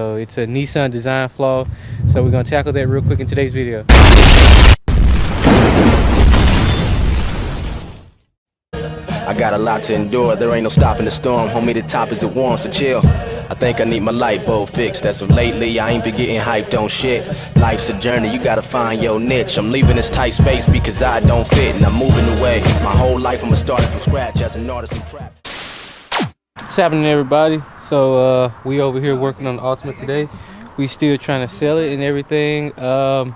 So it's a Nissan design flaw. So we're gonna tackle that real quick in today's video. I got a lot to endure, there ain't no stopping the storm. Homie, the top is it warm, so chill. I think I need my light bulb fixed. That's what lately I ain't been getting hyped on shit. Life's a journey, you gotta find your niche. I'm leaving this tight space because I don't fit, and I'm moving away. My whole life I'ma start from scratch as an artist and trap. What's happening, everybody? So we over here working on the Altima today. We still trying to sell it and everything. The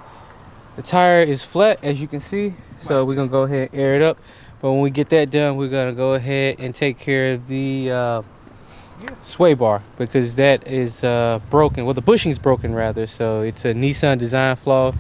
tire is flat, as you can see, so we're gonna go ahead and air it up. But when we get that done, we're gonna go ahead and take care of the sway bar, because that is broken. Well, the bushing's broken rather. So it's a Nissan design flaw.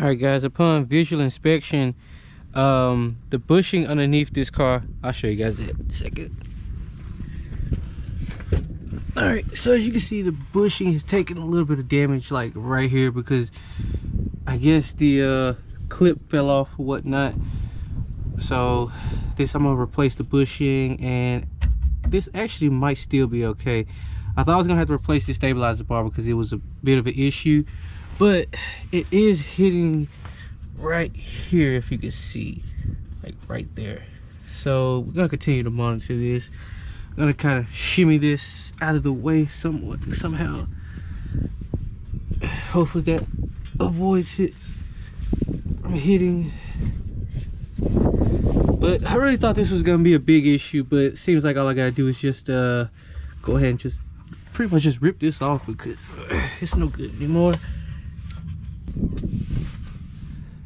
Alright guys, upon visual inspection, the bushing underneath this car, I'll show you guys that in a second. Alright, so as you can see, the bushing has taken a little bit of damage, like right here, because I guess the clip fell off or whatnot. So this, I'm gonna replace the bushing, and this actually might still be okay. I thought I was gonna have to replace the stabilizer bar because it was a bit of an issue, but it is hitting right here, if you can see, like right there. So we're gonna continue to monitor this. I'm gonna kind of shimmy this out of the way somehow. Hopefully that avoids it from hitting. But I really thought this was gonna be a big issue, but it seems like all I gotta do is just go ahead and just pretty much just rip this off, because it's no good anymore.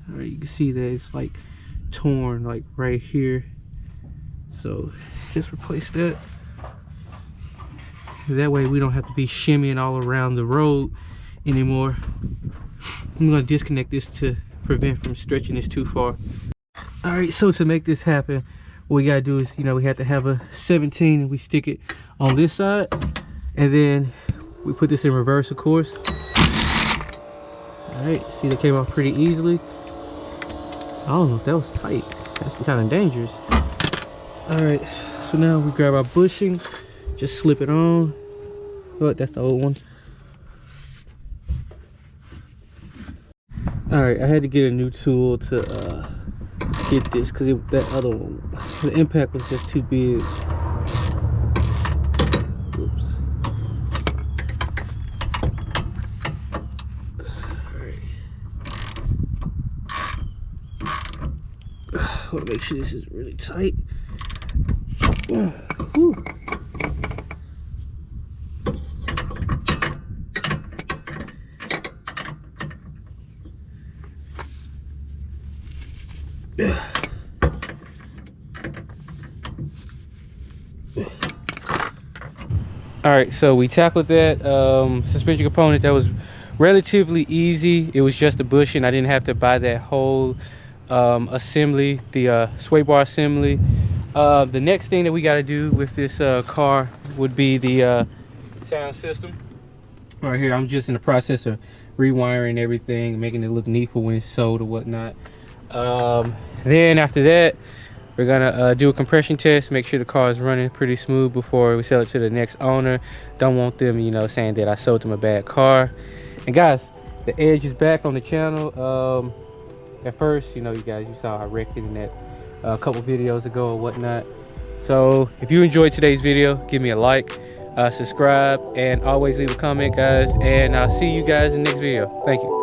All right, you can see that it's like torn like right here, so just replace that. That way we don't have to be shimmying all around the road anymore. I'm gonna disconnect this to prevent from stretching this too far. All right, so to make this happen, what we gotta do is, you know, we have to have a 17 and we stick it on this side, and then we put this in reverse, of course. All right, see, that came off pretty easily. I don't know if that was tight. That's kind of dangerous. All right, so now we grab our bushing, just slip it on. Oh, that's the old one. All right, I had to get a new tool to get this, because that other one, the impact was just too big. Oops. I want to make sure this is really tight. Whew. All right, so we tackled that suspension component. That was relatively easy. It was just a bushing. I didn't have to buy that whole assembly, the sway bar assembly. The next thing that we got to do with this car would be the sound system. Right here, I'm just in the process of rewiring everything, making it look neat for when it's sold or whatnot. Then after that, we're gonna do a compression test, make sure the car is running pretty smooth before we sell it to the next owner. Don't want them, you know, saying that I sold them a bad car. And guys, the edge is back on the channel. At first, you know, you saw I wrecked it in that a couple videos ago or whatnot. So if you enjoyed today's video, give me a like, subscribe, and always leave a comment, guys. And I'll see you guys in the next video. Thank you.